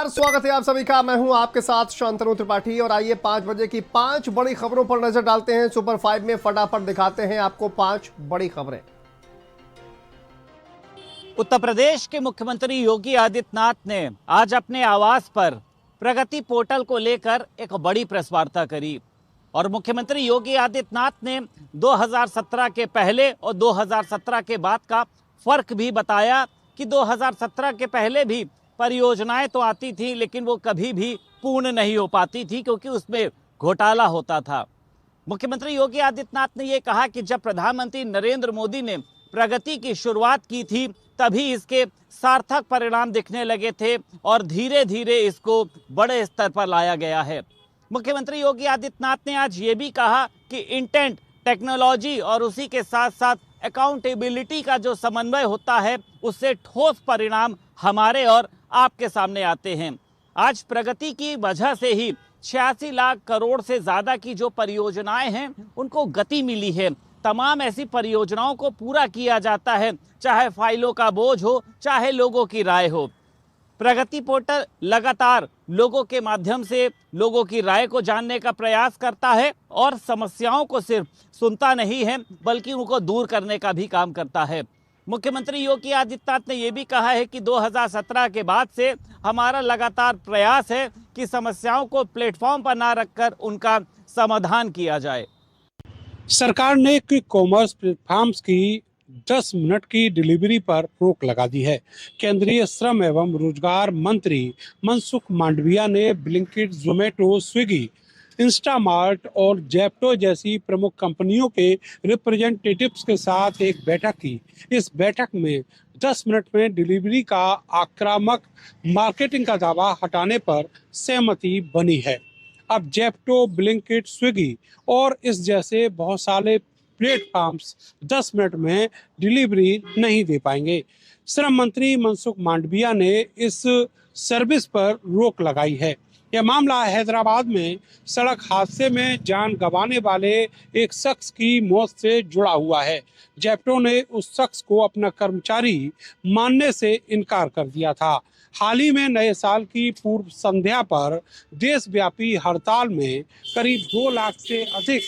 नमस्कार, स्वागत है आप सभी का। मैं हूं आपके साथ शांतनु त्रिपाठी और आइए 5 बजे की 5 बड़ी खबरों पर नजर डालते हैं। सुपर 5 में फटाफट दिखाते हैं आपको 5 बड़ी खबरें। उत्तर प्रदेश के मुख्यमंत्री योगी आदित्यनाथ ने आज अपने आवास पर प्रगति पोर्टल को लेकर एक बड़ी प्रेस वार्ता करी और मुख्यमंत्री योगी आदित्यनाथ ने 2017 के पहले और 2017 के बाद का फर्क भी बताया कि 2017 के पहले भी परियोजनाएं तो आती थी लेकिन वो कभी भी पूर्ण नहीं हो पाती थी क्योंकि उसमें घोटाला होता था। मुख्यमंत्री योगी आदित्यनाथ ने ये कहा कि जब प्रधानमंत्री नरेंद्र मोदी ने प्रगति की शुरुआत की थी तभी इसके सार्थक परिणाम दिखने लगे थे और धीरे धीरे इसको बड़े स्तर पर लाया गया है। मुख्यमंत्री योगी आदित्यनाथ ने आज ये भी कहा कि इंटेंट, टेक्नोलॉजी और उसी के साथ साथ अकाउंटेबिलिटी का जो समन्वय होता है उससे ठोस परिणाम हमारे और आपके सामने आते हैं। आज प्रगति की वजह से ही 86 लाख करोड़ से ज़्यादा की जो परियोजनाएं हैं उनको गति मिली है। तमाम ऐसी परियोजनाओं को पूरा किया जाता है, चाहे फाइलों का बोझ हो, चाहे लोगों की राय हो। प्रगति पोर्टल लगातार लोगों के माध्यम से लोगों की राय को जानने का प्रयास करता है और समस्याओं को सिर्फ सुनता नहीं है बल्कि उनको दूर करने का भी काम करता है। मुख्यमंत्री योगी आदित्यनाथ ने यह भी कहा है कि 2017 के बाद से हमारा लगातार प्रयास है कि समस्याओं को प्लेटफॉर्म पर ना रखकर उनका समाधान किया जाए। सरकार ने क्विक कॉमर्स प्लेटफॉर्म्स की 10 मिनट की डिलीवरी पर रोक लगा दी है। केंद्रीय श्रम एवं रोजगार मंत्री मनसुख मांडविया ने ब्लिंकिट, जोमेटो, स्विगी, इंस्टामार्ट और जेप्टो जैसी प्रमुख कंपनियों के रिप्रेजेंटेटिव्स के साथ एक बैठक की। इस बैठक में 10 मिनट में डिलीवरी का आक्रामक मार्केटिंग का दावा हटाने पर सहमति बनी है। अब जेप्टो, ब्लिंकिट, स्विगी और इस जैसे बहुत सारे प्लेटफॉर्म्स 10 मिनट में डिलीवरी नहीं दे पाएंगे। श्रम मंत्री मनसुख मांडविया ने इस सर्विस पर रोक लगाई है। यह मामला हैदराबाद में सड़क हादसे में जान गंवाने वाले एक शख्स की मौत से जुड़ा हुआ है। जेप्टो ने उस शख्स को अपना कर्मचारी मानने से इनकार कर दिया था। हाल ही में नए साल की पूर्व संध्या पर देशव्यापी हड़ताल में करीब 2 लाख से अधिक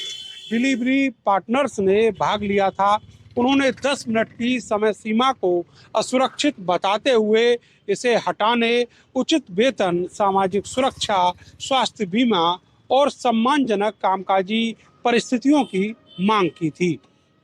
डिलीवरी पार्टनर्स ने भाग लिया था। उन्होंने 10 मिनट की समय सीमा को असुरक्षित बताते हुए इसे हटाने, उचित वेतन, सामाजिक सुरक्षा, स्वास्थ्य बीमा और सम्मानजनक कामकाजी परिस्थितियों की मांग की थी।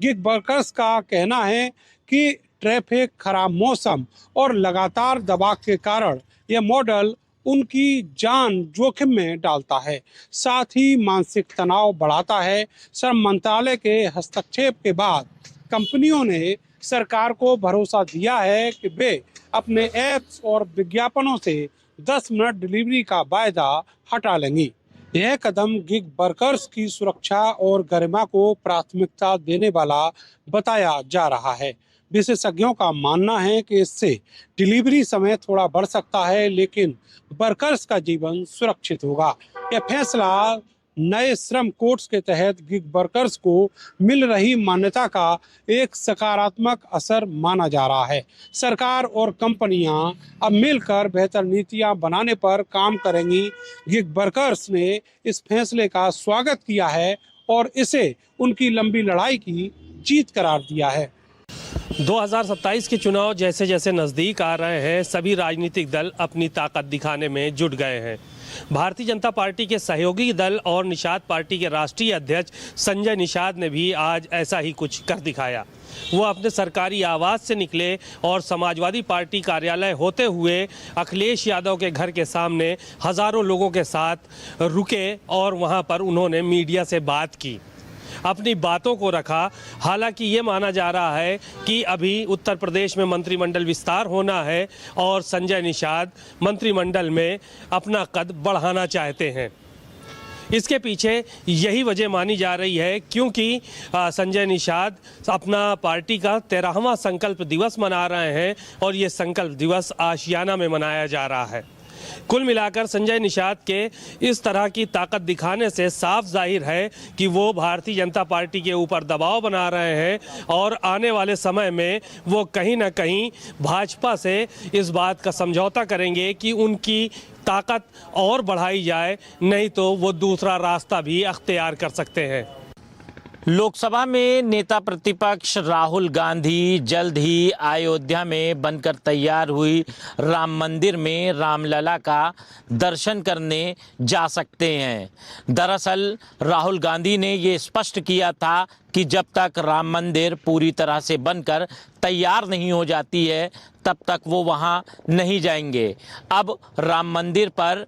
गिग वर्कर्स का कहना है कि ट्रैफिक, खराब मौसम और लगातार दबाव के कारण यह मॉडल उनकी जान जोखिम में डालता है, साथ ही मानसिक तनाव बढ़ाता है। श्रम मंत्रालय के हस्तक्षेप के बाद कंपनियों ने सरकार को भरोसा दिया है कि वे अपने ऐप्स और विज्ञापनों से 10 मिनट डिलीवरी का वायदा हटा लेंगी। यह कदम गिग वर्कर्स की सुरक्षा और गरिमा को प्राथमिकता देने वाला बताया जा रहा है। विशेषज्ञों का मानना है कि इससे डिलीवरी समय थोड़ा बढ़ सकता है लेकिन वर्कर्स का जीवन सुरक्षित होगा। यह फैसला नए श्रम कोड्स के तहत गिग वर्कर्स को मिल रही मान्यता का एक सकारात्मक असर माना जा रहा है। सरकार और कंपनियां अब मिलकर बेहतर नीतियां बनाने पर काम करेंगी। गिग वर्कर्स ने इस फैसले का स्वागत किया है और इसे उनकी लंबी लड़ाई की जीत करार दिया है। 2027 के चुनाव जैसे जैसे नज़दीक आ रहे हैं, सभी राजनीतिक दल अपनी ताकत दिखाने में जुट गए हैं। भारतीय जनता पार्टी के सहयोगी दल और निषाद पार्टी के राष्ट्रीय अध्यक्ष संजय निषाद ने भी आज ऐसा ही कुछ कर दिखाया। वो अपने सरकारी आवास से निकले और समाजवादी पार्टी कार्यालय होते हुए अखिलेश यादव के घर के सामने हज़ारों लोगों के साथ रुके और वहाँ पर उन्होंने मीडिया से बात की, अपनी बातों को रखा। हालांकि ये माना जा रहा है कि अभी उत्तर प्रदेश में मंत्रिमंडल विस्तार होना है और संजय निषाद मंत्रिमंडल में अपना कद बढ़ाना चाहते हैं। इसके पीछे यही वजह मानी जा रही है क्योंकि संजय निषाद अपना पार्टी का 13वां संकल्प दिवस मना रहे हैं और ये संकल्प दिवस आशियाना में मनाया जा रहा है। कुल मिलाकर संजय निषाद के इस तरह की ताकत दिखाने से साफ जाहिर है कि वो भारतीय जनता पार्टी के ऊपर दबाव बना रहे हैं और आने वाले समय में वो कहीं ना कहीं भाजपा से इस बात का समझौता करेंगे कि उनकी ताकत और बढ़ाई जाए, नहीं तो वो दूसरा रास्ता भी अख्तियार कर सकते हैं। लोकसभा में नेता प्रतिपक्ष राहुल गांधी जल्द ही अयोध्या में बनकर तैयार हुई राम मंदिर में रामलला का दर्शन करने जा सकते हैं। दरअसल राहुल गांधी ने ये स्पष्ट किया था कि जब तक राम मंदिर पूरी तरह से बनकर तैयार नहीं हो जाती है तब तक वो वहाँ नहीं जाएंगे। अब राम मंदिर पर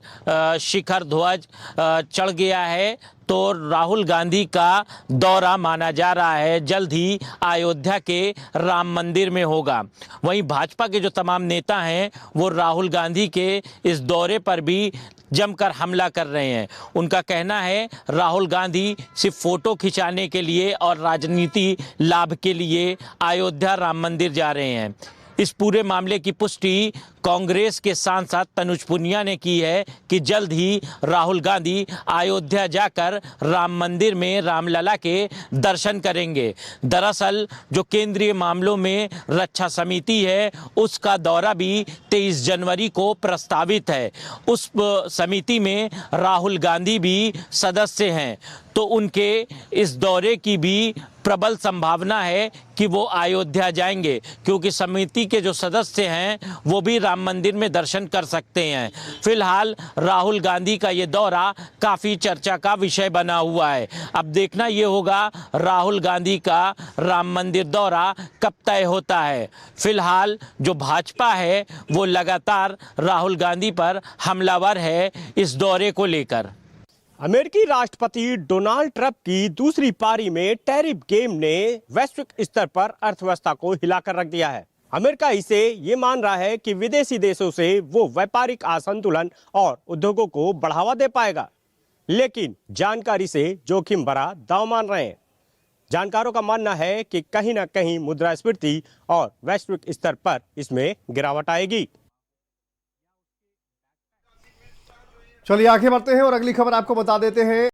शिखर ध्वज चढ़ गया है तो राहुल गांधी का दौरा माना जा रहा है जल्द ही अयोध्या के राम मंदिर में होगा। वहीं भाजपा के जो तमाम नेता हैं वो राहुल गांधी के इस दौरे पर भी जमकर हमला कर रहे हैं। उनका कहना है राहुल गांधी सिर्फ फोटो खिंचाने के लिए और राजनीति लाभ के लिए अयोध्या राम मंदिर जा रहे हैं। इस पूरे मामले की पुष्टि कांग्रेस के सांसद तनुज पुनिया ने की है कि जल्द ही राहुल गांधी अयोध्या जाकर राम मंदिर में रामलला के दर्शन करेंगे। दरअसल जो केंद्रीय मामलों में रक्षा समिति है उसका दौरा भी 23 जनवरी को प्रस्तावित है। उस समिति में राहुल गांधी भी सदस्य हैं तो उनके इस दौरे की भी प्रबल संभावना है कि वो अयोध्या जाएंगे, क्योंकि समिति के जो सदस्य हैं वो भी राम मंदिर में दर्शन कर सकते हैं। फिलहाल राहुल गांधी का ये दौरा काफ़ी चर्चा का विषय बना हुआ है। अब देखना ये होगा राहुल गांधी का राम मंदिर दौरा कब तय होता है। फिलहाल जो भाजपा है वो लगातार राहुल गांधी पर हमलावर है इस दौरे को लेकर। अमेरिकी राष्ट्रपति डोनाल्ड ट्रंप की दूसरी पारी में टैरिफ गेम ने वैश्विक स्तर पर अर्थव्यवस्था को हिलाकर रख दिया है। अमेरिका इसे ये मान रहा है कि विदेशी देशों से वो व्यापारिक असंतुलन और उद्योगों को बढ़ावा दे पाएगा, लेकिन जानकारी से जोखिम भरा दांव मान रहे हैं। जानकारों का मानना है कि कहीं ना कहीं मुद्रास्फीति और वैश्विक स्तर पर इसमें गिरावट आएगी। चलिए आगे बढ़ते हैं और अगली खबर आपको बता देते हैं।